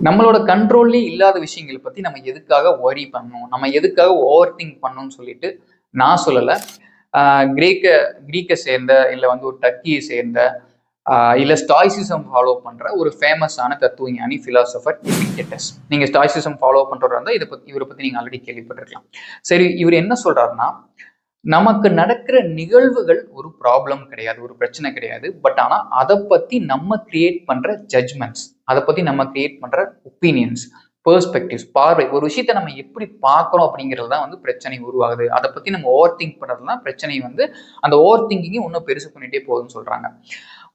நம்மளோட கண்ட்ரோல்லே இல்லாத விஷயங்களை பத்தி நம்ம எதுக்காக ஒரி பண்ணணும், நம்ம எதுக்காக ஓவர் திங்க் பண்ணணும்னு சொல்லிட்டு நான் சொல்லலை. கிரீக்கை சேர்ந்த இல்லை வந்து ஒரு டர்க்கியை சேர்ந்த இல்லை ஸ்டாய்சிசம் ஃபாலோ பண்ற ஒரு ஃபேமஸான தத்துவஞானி பிலாசபர் எபிக்டெட்டஸ். நீங்க ஸ்டாய்சிசம் ஃபாலோ பண்றதா இருந்தால் இவரை பத்தி நீங்க ஆல்ரெடி கேள்விப்பட்டிருக்கலாம். சரி, இவர் என்ன சொல்றாருன்னா, நமக்கு நடக்கிற நிகழ்வுகள் ஒரு ப்ராப்ளம் கிடையாது, ஒரு பிரச்சனை கிடையாது. பட் ஆனா அதை பத்தி நம்ம கிரியேட் பண்ற ஜட்ஜ்மெண்ட்ஸ், அதை பத்தி நம்ம கிரியேட் பண்ற ஒப்பீனியன்ஸ், பெர்ஸ்பெக்டிவ்ஸ், பார்வை, ஒரு விஷயத்த நம்ம எப்படி பார்க்கறோம் அப்படிங்கிறது தான் வந்து பிரச்சனை உருவாகுது. அதை பத்தி நம்ம ஓவர் திங்க் பண்றதுலாம் பிரச்சனை வந்து அந்த ஓவர் திங்கிங்கை இன்னும் பெருசு பண்ணிட்டே போகுதுன்னு சொல்றாங்க.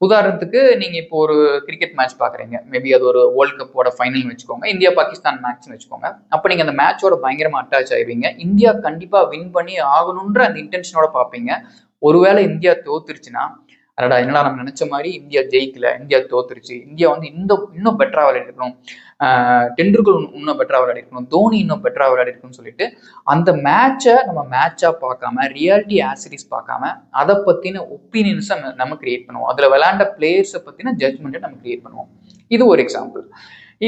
உதாரணத்துக்கு நீங்க இப்போ ஒரு கிரிக்கெட் மேட்ச் பாக்குறீங்க, மேபி அது ஒரு வேர்ல்ட் கப்போட ஃபைனல் வச்சுக்கோங்க, இந்தியா பாகிஸ்தான் மேட்ச்னு வச்சுக்கோங்க. அப்ப நீங்க அந்த மேட்சோட பயங்கரமா அட்டாச் ஆயிருவீங்க. இந்தியா கண்டிப்பா வின் பண்ணி ஆகணும்ன்ற அந்த இன்டென்ஷனோட பாப்பீங்க. ஒருவேளை இந்தியா தோத்துருச்சுன்னா, அடடா என்னடா நம்ம நினைச்ச மாதிரி இந்தியா ஜெயிக்கல, இந்தியா தோத்துருச்சு, இந்தியா வந்து இன்னும் பெட்டரா விளையாடிருக்கணும், டெண்டுல்கர் இன்னும் பெட்டரா விளையாடிருக்கணும், தோனி இன்னும் பெட்டரா விளையாடிருக்கணும்னு சொல்லிட்டு அந்த மேட்சை நம்ம மேட்சா பார்க்காம, ரியாலிட்டி ஆசிரிஸ் பார்க்காம, அதை பத்தின ஒப்பீனியன்ஸை நம்ம கிரியேட் பண்ணுவோம். அதுல விளையாண்ட பிளேயர்ஸை பத்தின ஜட்ஜ்மெண்ட்டை நம்ம கிரியேட் பண்ணுவோம். இது ஒரு எக்ஸாம்பிள்.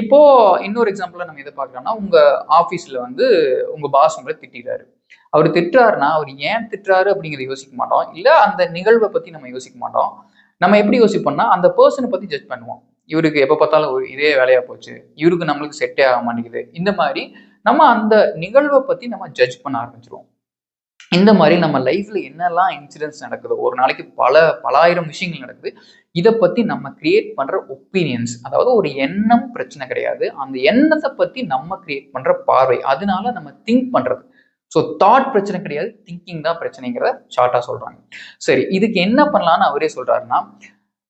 இப்போ இன்னொரு எக்ஸாம்பிள நம்ம எதை பார்க்கலாம்னா, உங்க ஆஃபீஸ்ல வந்து உங்க பாஸ் உங்களை திட்டாரு. அவர் திட்டுறாருன்னா அவர் ஏன் திட்டுறாரு அப்படிங்கிறத யோசிக்க மாட்டோம், இல்ல அந்த நிகழ்வை பத்தி நம்ம யோசிக்க மாட்டோம். நம்ம எப்படி யோசிப்போம்னா, அந்த பர்சனை பத்தி ஜட்ஜ் பண்ணுவோம். இவருக்கு எப்ப பார்த்தாலும் ஒரு இதே வேலையா போச்சு, இவருக்கு நம்மளுக்கு செட்டே ஆக மாட்டேங்குது, இந்த மாதிரி நம்ம அந்த நிகழ்வை பத்தி நம்ம ஜட்ஜ் பண்ண ஆரம்பிச்சிருவோம். இந்த மாதிரி நம்ம லைஃப்ல என்னெல்லாம் இன்சிடென்ட்ஸ் நடக்குதோ, ஒரு நாளைக்கு பலாயிரம் விஷயங்கள் நடக்குது. இதை பத்தி நம்ம கிரியேட் பண்ற ஒப்பீனியன்ஸ், அதாவது ஒரு எண்ணம் பிரச்சனை கிடையாது, அந்த எண்ணத்தை பத்தி நம்ம கிரியேட் பண்ற பார்வை, அதனால நம்ம திங்க் பண்றது. ஸோ தாட் பிரச்சனை கிடையாது, திங்கிங் தான் பிரச்சனைங்கிறத ஷார்ட்டா சொல்றாங்க. சரி, இதுக்கு என்ன பண்ணலாம்னு அவரே சொல்றாருன்னா,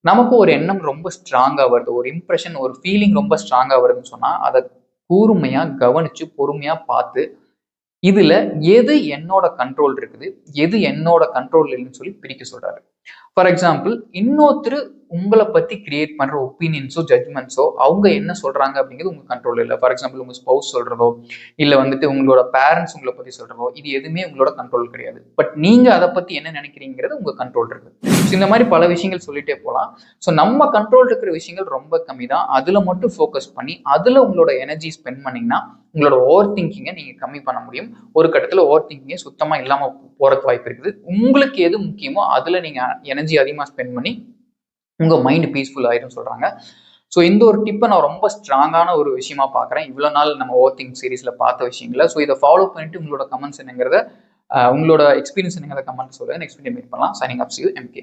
நமக்கு ஒரு எண்ணம் ரொம்ப ஸ்ட்ராங்கா வருது, ஒரு இம்ப்ரெஷன், ஒரு ஃபீலிங் ரொம்ப ஸ்ட்ராங்கா வருதுன்னு சொன்னா, அதை கூர்மையா கவனிச்சு பொறுமையா பார்த்து, இதுல எது என்னோட கண்ட்ரோல் இருக்குது, எது என்னோட கண்ட்ரோல் இல்லைன்னு சொல்லி பிரிக்க சொல்றாரு. ஃபார் எக்ஸாம்பிள், இன்னொருத்தர் உங்களை பத்தி கிரியேட் பண்ற ஒப்பீனியன்ஸோ ஜட்மெண்ட்ஸோ அவங்க என்ன சொல்றாங்க அப்படிங்கிறது உங்க கண்ட்ரோல் இல்லை. ஃபார் எக்ஸாம்பிள், உங்க ஸ்பௌஸ் சொல்றதோ, இல்ல வந்துட்டு உங்களோட பேரண்ட்ஸ் உங்களை பத்தி சொல்றதோ, இது எதுவுமே உங்களோட கண்ட்ரோல் கிடையாது. பட் நீங்க அதை பத்தி என்ன நினைக்கிறீங்கிறது உங்க கண்ட்ரோல் இருக்கு. இந்த மாதிரி பல விஷயங்கள் சொல்லிட்டே போகலாம். ஸோ நம்ம கண்ட்ரோல் இருக்கிற விஷயங்கள் ரொம்ப கம்மி தான். அதுல மட்டும் ஃபோக்கஸ் பண்ணி அதுல உங்களோட எனர்ஜி ஸ்பெண்ட் பண்ணீங்கன்னா உங்களோட ஓவர் திங்கிங்கை நீங்க கம்மி பண்ண முடியும். ஒரு கட்டத்துல ஓவர் திங்கிங்கே சுத்தமா இல்லாம போறதுக்கு வாய்ப்பு இருக்குது. உங்களுக்கு எது முக்கியமோ அதுல நீங்க எனர்ஜி அதிகமா ஸ்பெண்ட் பண்ணி உங்க மைண்ட் பீஸ்ஃபுல் ஆயிரும் சொல்றாங்க. ஸோ இந்த ஒரு டிப்பை நான் ரொம்ப ஸ்ட்ராங்கான ஒரு விஷயமா பார்க்குறேன். இவ்வளோ நாள் நம்ம ஓவர் திங்க் சீரீஸ்ல பார்த்த விஷயங்கள. ஸோ இதை ஃபாலோ பண்ணிட்டு உங்களோட கமெண்ட்ஸ் என்னங்கிறத, உங்களோட எக்ஸ்பீரியன்ஸ் என்னங்கிறத கமெண்ட் சொல்லுங்க. நெக்ஸ்ட் வீடியோ மீட் பண்ணலாம். Signing off, see you, MK.